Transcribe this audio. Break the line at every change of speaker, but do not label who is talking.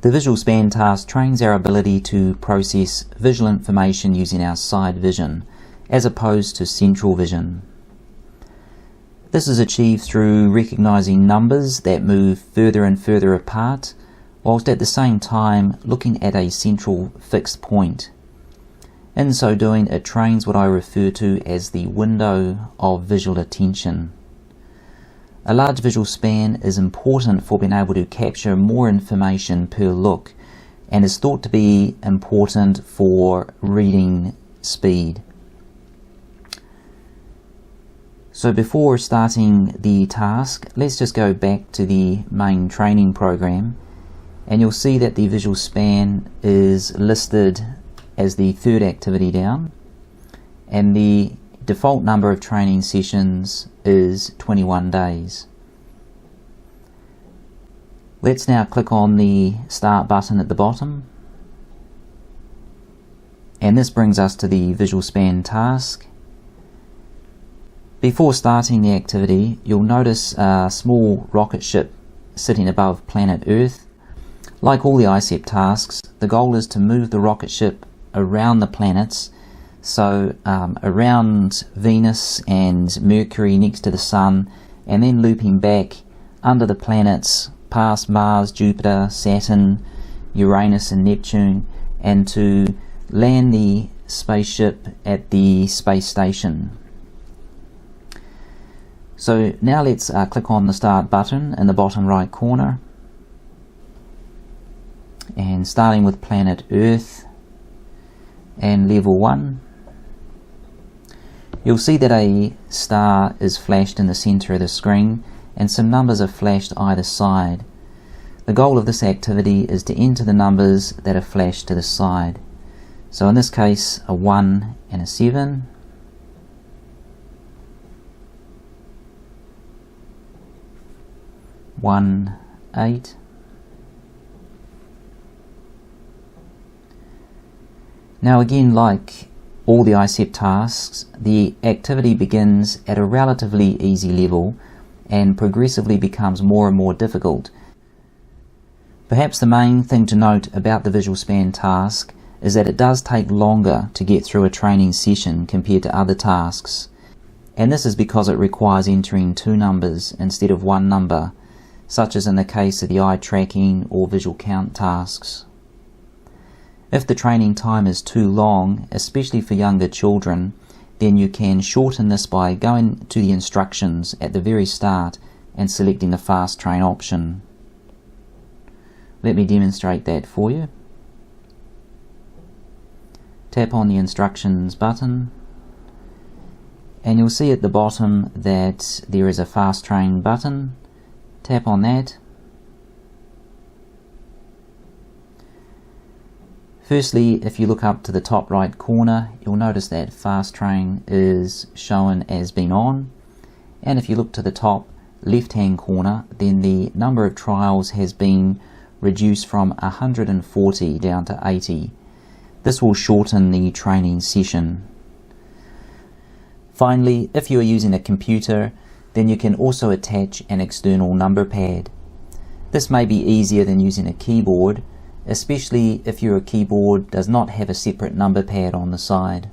The visual span task trains our ability to process visual information using our side vision, as opposed to central vision. This is achieved through recognizing numbers that move further and further apart, whilst at the same time looking at a central fixed point. In so doing, it trains what I refer to as the window of visual attention. A large visual span is important for being able to capture more information per look, and is thought to be important for reading speed. So before starting the task, let's just go back to the main training program, and you'll see that the visual span is listed as the third activity down, and the default number of training sessions is 21 days. Let's now click on the start button at the bottom, and this brings us to the visual span task. Before starting the activity, you'll notice a small rocket ship sitting above planet Earth. Like all the iCept tasks, the goal is to move the rocket ship around the planets, so around Venus and Mercury next to the Sun, and then looping back under the planets past Mars, Jupiter, Saturn, Uranus and Neptune, and to land the spaceship at the space station. So now let's click on the start button in the bottom right corner, and starting with planet Earth and level 1, you'll see that a star is flashed in the center of the screen and some numbers are flashed either side. The goal of this activity is to enter the numbers that are flashed to the side. So in this case, a 1 and a 7. One, 8. Now again, like all the iCept tasks, the activity begins at a relatively easy level and progressively becomes more and more difficult. Perhaps the main thing to note about the visual span task is that it does take longer to get through a training session compared to other tasks, and this is because it requires entering 2 numbers instead of 1 number, such as in the case of the eye tracking or visual count tasks. If the training time is too long, especially for younger children, then you can shorten this by going to the instructions at the very start and selecting the fast train option. Let me demonstrate that for you. Tap on the instructions button, and you'll see at the bottom that there is a fast train button. Tap on that. Firstly, if you look up to the top right corner, you'll notice that fast train is shown as being on, and if you look to the top left hand corner, then the number of trials has been reduced from 140 down to 80. This will shorten the training session. Finally, if you are using a computer, then you can also attach an external number pad. This may be easier than using a keyboard, especially if your keyboard does not have a separate number pad on the side.